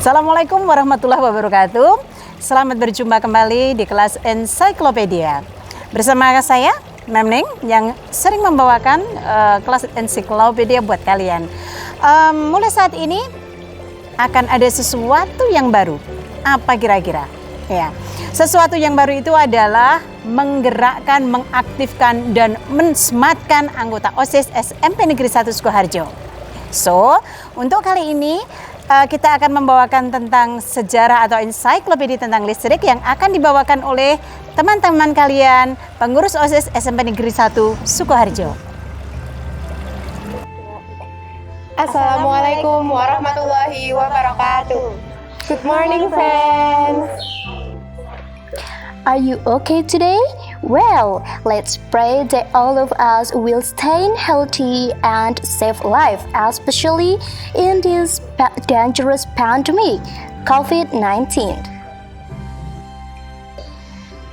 Assalamualaikum warahmatullahi wabarakatuh. Selamat berjumpa kembali di kelas Ensiklopedia. Bersama saya, Memning, yang sering membawakan kelas Ensiklopedia buat kalian. Mulai saat ini akan ada sesuatu yang baru. Apa kira-kira? Ya, sesuatu yang baru itu adalah menggerakkan, mengaktifkan, dan mensematkan anggota OSIS SMP Negeri 1 Sukoharjo. So, untuk kali ini kita akan membawakan tentang sejarah atau ensiklopedia tentang listrik yang akan dibawakan oleh teman-teman kalian pengurus OSIS SMP Negeri 1 Sukoharjo. Assalamualaikum warahmatullahi wabarakatuh. Good morning, friends. Are you okay today? Well, let's pray that all of us will stay healthy and save life, especially in this dangerous pandemic, COVID-19.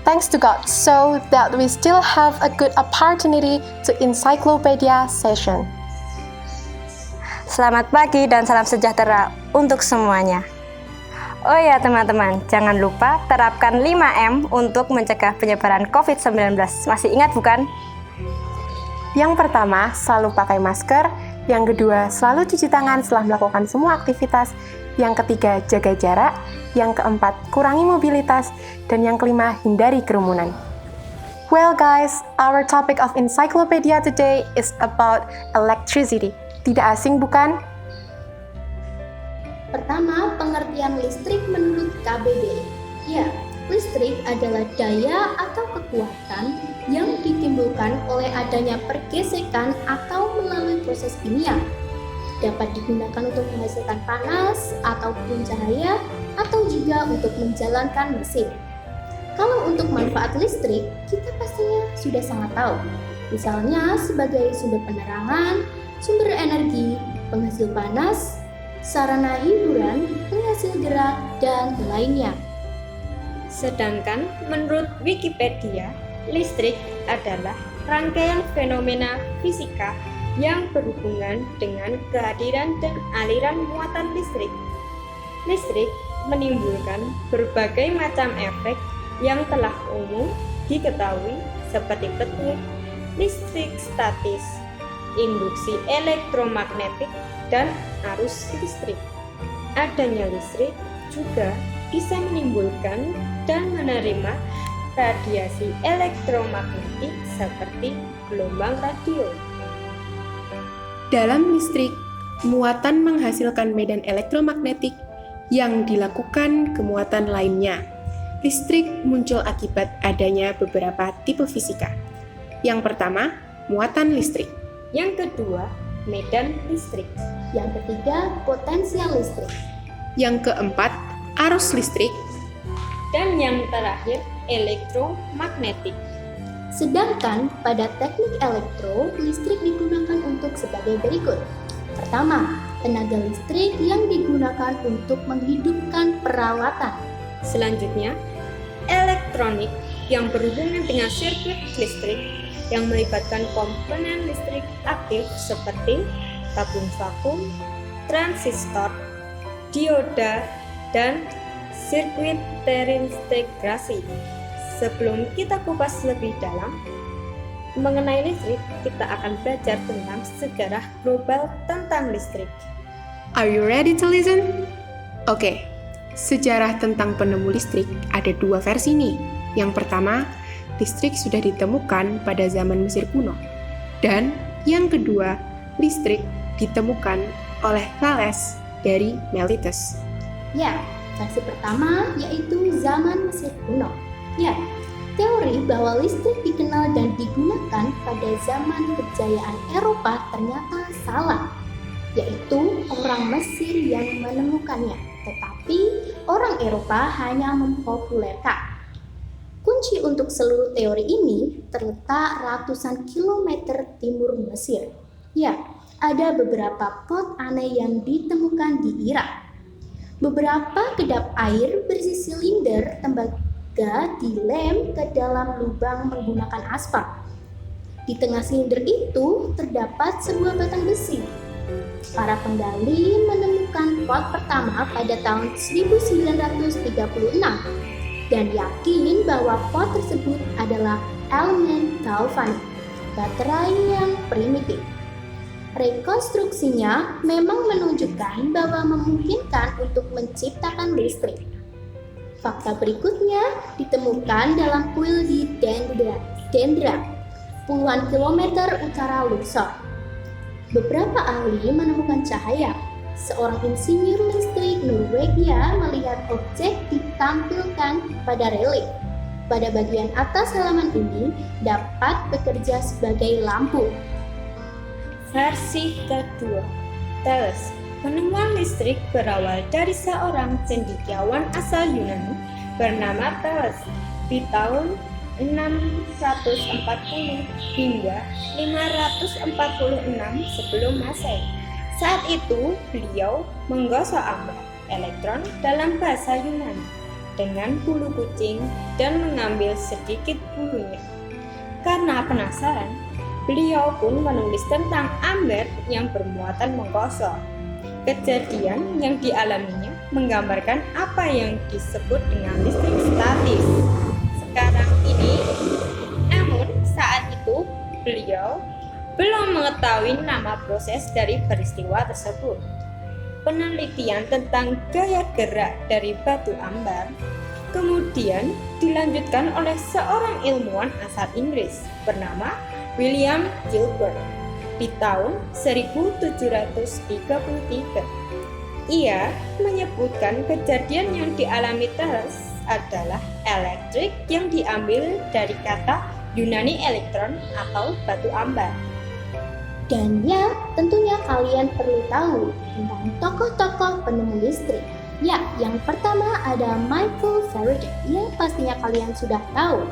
Thanks to God, so that we still have a good opportunity to encyclopedia session. Selamat pagi dan salam sejahtera untuk semuanya. Oh ya teman-teman, jangan lupa terapkan 5M untuk mencegah penyebaran COVID-19. Masih ingat bukan? Yang pertama, selalu pakai masker. Yang kedua, selalu cuci tangan setelah melakukan semua aktivitas. Yang ketiga, jaga jarak. Yang keempat, kurangi mobilitas. Dan yang kelima, hindari kerumunan. Well guys, our topic of encyclopedia today is about electricity. Tidak asing bukan? Pertama, pengertian listrik menurut KBBI. Ya, listrik adalah daya atau kekuatan yang ditimbulkan oleh adanya pergesekan atau melalui proses kimia. Dapat digunakan untuk menghasilkan panas ataupun cahaya atau juga untuk menjalankan mesin. Kalau untuk manfaat listrik, kita pastinya sudah sangat tahu. Misalnya sebagai sumber penerangan, sumber energi, penghasil panas, sarana hiburan, penghasil gerak, dan lainnya. Sedangkan menurut Wikipedia, listrik adalah rangkaian fenomena fisika yang berhubungan dengan kehadiran dan aliran muatan listrik. Listrik menimbulkan berbagai macam efek yang telah umum diketahui seperti petir, listrik statis, induksi elektromagnetik, dan arus listrik. Adanya listrik juga bisa menimbulkan dan menerima radiasi elektromagnetik seperti gelombang radio. Dalam listrik, muatan menghasilkan medan elektromagnetik yang dilakukan ke muatan lainnya. Listrik muncul akibat adanya beberapa tipe fisika. Yang pertama, muatan listrik. Yang kedua, medan listrik. Yang ketiga, potensial listrik. Yang keempat, arus listrik. Dan yang terakhir, elektromagnetik. Sedangkan pada teknik elektro, listrik digunakan untuk sebagai berikut. Pertama, tenaga listrik yang digunakan untuk menghidupkan peralatan. Selanjutnya, elektronik yang berhubungan dengan sirkuit listrik yang melibatkan komponen listrik aktif seperti tabung vakum, transistor, dioda, dan sirkuit terintegrasi. Sebelum kita kupas lebih dalam mengenai listrik, kita akan belajar tentang sejarah global tentang listrik. Are you ready to listen? Oke, sejarah tentang penemu listrik ada dua versi nih. Yang pertama, listrik sudah ditemukan pada zaman Mesir kuno. Dan yang kedua, listrik ditemukan oleh Thales dari Miletus. Ya, versi pertama yaitu zaman Mesir kuno. Ya, teori bahwa listrik dikenal dan digunakan pada zaman kejayaan Eropa ternyata salah, yaitu orang Mesir yang menemukannya, tetapi orang Eropa hanya mempopulerkan. Kunci untuk seluruh teori ini terletak ratusan kilometer timur Mesir. Ya, ada beberapa pot aneh yang ditemukan di Irak. Beberapa kedap air berisi silinder tembaga dilem ke dalam lubang menggunakan aspal. Di tengah silinder itu terdapat sebuah batang besi. Para penggali menemukan pot pertama pada tahun 1936 dan yakin bahwa pot tersebut adalah elemen galvanik, baterai yang primitif. Rekonstruksinya memang menunjukkan bahwa memungkinkan untuk menciptakan listrik. Fakta berikutnya ditemukan dalam kuil di Dendra, puluhan kilometer utara Luxor. Beberapa ahli menemukan cahaya. Seorang insinyur listrik Norwegia melihat objek ditampilkan pada relay. Pada bagian atas halaman ini dapat bekerja sebagai lampu. Versi kedua, Thales. Penemuan listrik berawal dari seorang cendekiawan asal Yunani bernama Thales di tahun 640 hingga 546 sebelum Masehi. Saat itu, beliau menggosok amber, elektron dalam bahasa Yunani, dengan bulu kucing dan mengambil sedikit bulunya. Karena penasaran, beliau pun menulis tentang amber yang bermuatan menggosok. Kejadian yang dialaminya menggambarkan apa yang disebut dengan listrik statis. Sekarang ini, namun saat itu beliau belum mengetahui nama proses dari peristiwa tersebut. Penelitian tentang gaya gerak dari batu ambar kemudian dilanjutkan oleh seorang ilmuwan asal Inggris bernama William Gilbert di tahun 1733. Ia menyebutkan kejadian yang dialami Thales adalah elektrik yang diambil dari kata Yunani elektron atau batu ambar. Dan ya, tentunya kalian perlu tahu tentang tokoh-tokoh penemu listrik. Ya, yang pertama ada Michael Faraday yang pastinya kalian sudah tahu.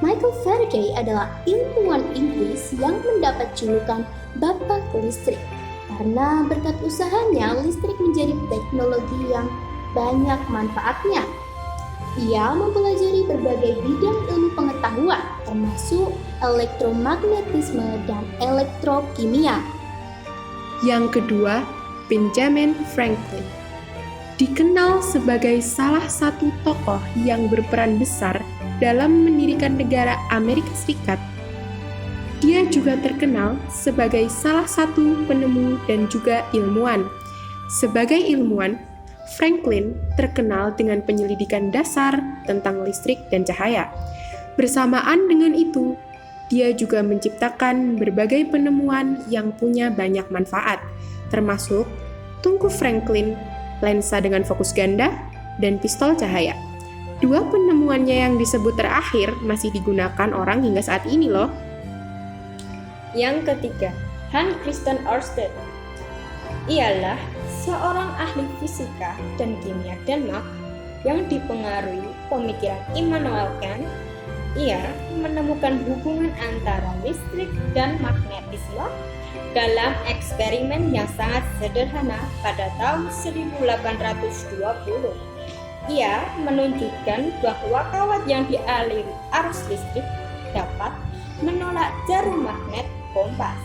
Michael Faraday adalah ilmuwan Inggris yang mendapat julukan Bapak Listrik karena berkat usahanya listrik menjadi teknologi yang banyak manfaatnya. Ia mempelajari berbagai bidang ilmu pengetahuan termasuk elektromagnetisme dan elektrokimia. Yang kedua, Benjamin Franklin. Dikenal sebagai salah satu tokoh yang berperan besar dalam mendirikan negara Amerika Serikat. Dia juga terkenal sebagai salah satu penemu dan juga ilmuwan. Sebagai ilmuwan, Franklin terkenal dengan penyelidikan dasar tentang listrik dan cahaya. Bersamaan dengan itu, dia juga menciptakan berbagai penemuan yang punya banyak manfaat, termasuk tungku Franklin, lensa dengan fokus ganda, dan pistol cahaya. Dua penemuannya yang disebut terakhir masih digunakan orang hingga saat ini loh. Yang ketiga, Hans Christian Ørsted. Ialah seorang ahli fisika dan kimia Denmark yang dipengaruhi pemikiran Immanuel Kant. Ia menemukan hubungan antara listrik dan magnetisme dalam eksperimen yang sangat sederhana pada tahun 1820. Ia menunjukkan bahwa kawat yang dialiri arus listrik dapat menolak jarum magnet kompas.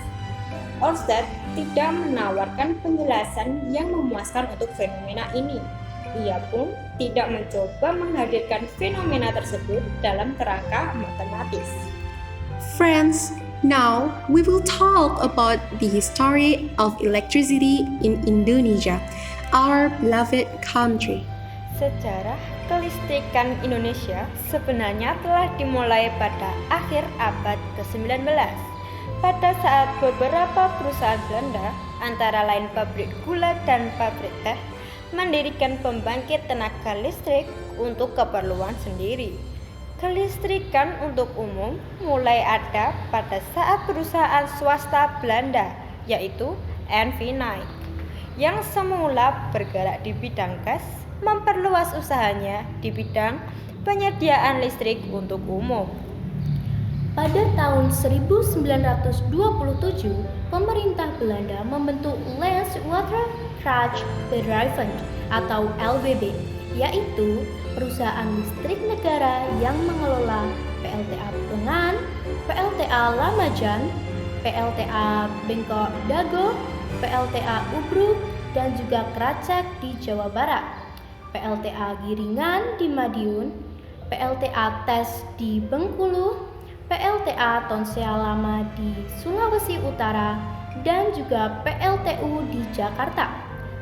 Ørsted tidak menawarkan penjelasan yang memuaskan untuk fenomena ini. Ia pun tidak mencoba menghadirkan fenomena tersebut dalam kerangka matematis. Friends, now we will talk about the history of electricity in Indonesia, our beloved country. Sejarah kelistrikan Indonesia sebenarnya telah dimulai pada akhir abad ke-19. Pada saat beberapa perusahaan Belanda, antara lain pabrik gula dan pabrik teh, mendirikan pembangkit tenaga listrik untuk keperluan sendiri. Kelistrikan untuk umum mulai ada pada saat perusahaan swasta Belanda, yaitu NV9, yang semula bergerak di bidang gas, memperluas usahanya di bidang penyediaan listrik untuk umum. Pada tahun 1927, pemerintah Belanda membentuk Landswaterkrachtsbedrijven atau LWB, yaitu perusahaan listrik negara yang mengelola PLTA Pengan, PLTA Lamajan, PLTA Bengkok Dago, PLTA Ubruk dan juga Keracak di Jawa Barat, PLTA Giringan di Madiun, PLTA Tes di Bengkulu, PLTA Tonsea Lama di Sulawesi Utara, dan juga PLTU di Jakarta.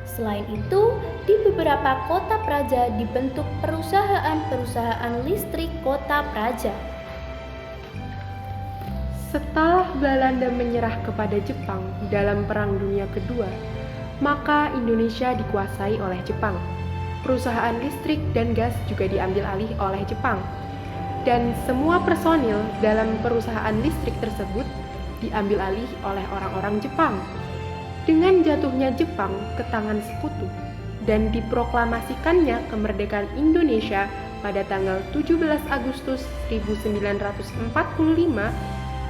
Selain itu, di beberapa kota praja dibentuk perusahaan-perusahaan listrik kota praja. Setelah Belanda menyerah kepada Jepang dalam Perang Dunia Kedua, maka Indonesia dikuasai oleh Jepang. Perusahaan listrik dan gas juga diambil alih oleh Jepang. Dan semua personil dalam perusahaan listrik tersebut diambil alih oleh orang-orang Jepang. Dengan jatuhnya Jepang ke tangan sekutu dan diproklamasikannya kemerdekaan Indonesia pada tanggal 17 Agustus 1945,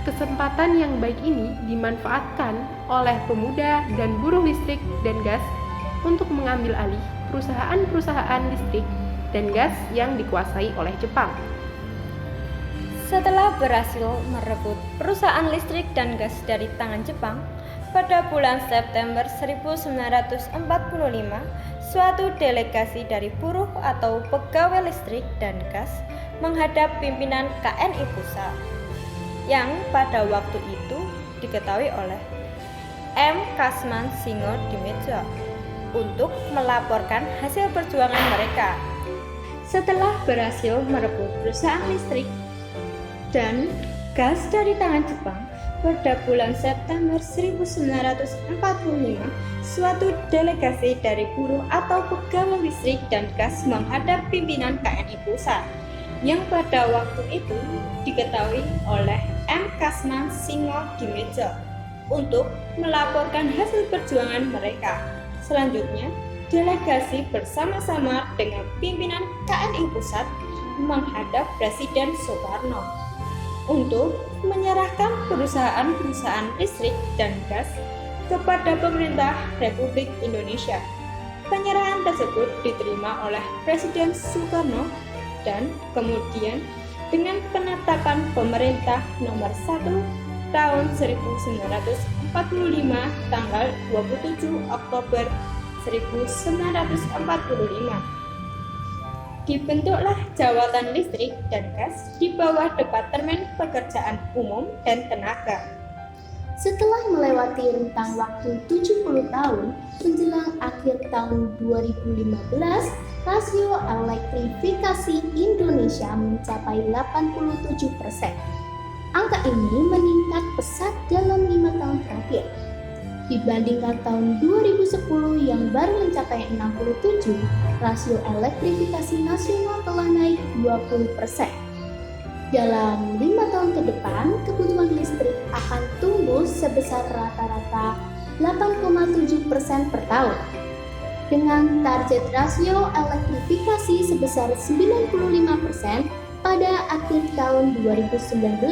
kesempatan yang baik ini dimanfaatkan oleh pemuda dan buruh listrik dan gas untuk mengambil alih perusahaan-perusahaan listrik dan gas yang dikuasai oleh Jepang. Setelah berhasil merebut perusahaan listrik dan gas dari tangan Jepang, pada bulan September 1945, suatu delegasi dari buruh atau pegawai listrik dan gas menghadap pimpinan KNI Pusat, yang pada waktu itu diketahui oleh M. Kasman Singodimedjo, untuk melaporkan hasil perjuangan mereka. Setelah berhasil merebut perusahaan listrik dan gas dari tangan Jepang, pada bulan September 1945, suatu delegasi dari buruh atau pegawai listrik dan gas menghadap pimpinan KNI Pusat, yang pada waktu itu diketahui oleh M. Kasman Singodimedjo, untuk melaporkan hasil perjuangan mereka. Selanjutnya, delegasi bersama-sama dengan pimpinan KNI Pusat menghadap Presiden Soekarno untuk menyerahkan perusahaan-perusahaan listrik dan gas kepada pemerintah Republik Indonesia. Penyerahan tersebut diterima oleh Presiden Soekarno dan kemudian dengan penetapan pemerintah nomor 1 tahun 1945 tanggal 27 Oktober 1945. Dibentuklah Jawatan Listrik dan Gas di bawah Departemen Pekerjaan Umum dan Tenaga. Setelah melewati rentang waktu 70 tahun, menjelang akhir tahun 2015, rasio elektrifikasi Indonesia mencapai 87%. Angka ini meningkat pesat dalam 5 tahun terakhir. Dibandingkan tahun 2010 yang baru mencapai 67, rasio elektrifikasi nasional telah naik 20%. Dalam 5 tahun ke depan, kebutuhan listrik akan tumbuh sebesar rata-rata 8,7% per tahun. Dengan target rasio elektrifikasi sebesar 95% pada akhir tahun 2019.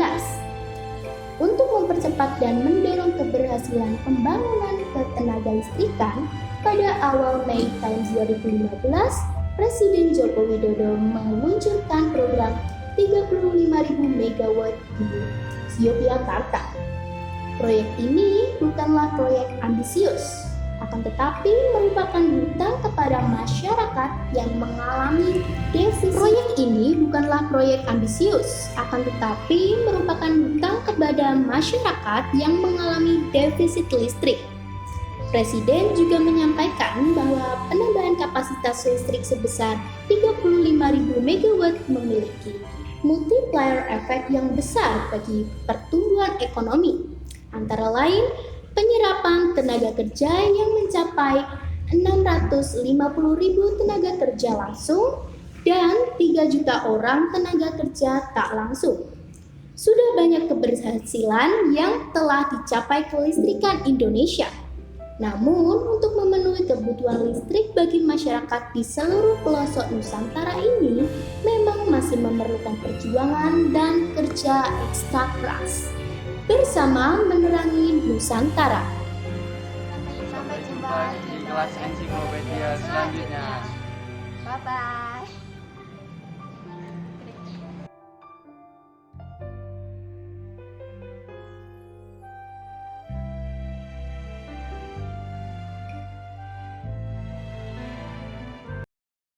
Untuk mempercepat dan mendorong keberhasilan pembangunan ketenaga listrikan, pada awal Mei tahun 2015, Presiden Joko Widodo meluncurkan program 35.000 MW di Yogyakarta. Proyek ini bukanlah proyek ambisius, akan tetapi merupakan hutang kepada masyarakat yang mengalami defisit. Proyek ini bukanlah proyek ambisius, akan tetapi merupakan hutang kepada masyarakat yang mengalami defisit listrik. Presiden juga menyampaikan bahwa penambahan kapasitas listrik sebesar 35.000 MW memiliki multiplier efek yang besar bagi pertumbuhan ekonomi, antara lain penyerapan tenaga kerja yang mencapai 650.000 tenaga kerja langsung dan 3 juta orang tenaga kerja tak langsung. Sudah banyak keberhasilan yang telah dicapai kelistrikan Indonesia. Namun, untuk memenuhi kebutuhan listrik bagi masyarakat di seluruh pelosok Nusantara ini memang masih memerlukan perjuangan dan kerja ekstra keras. Bersama menerangi Nusantara. Sampai jumpa di kelas ensiklopedia selanjutnya. Bye-bye.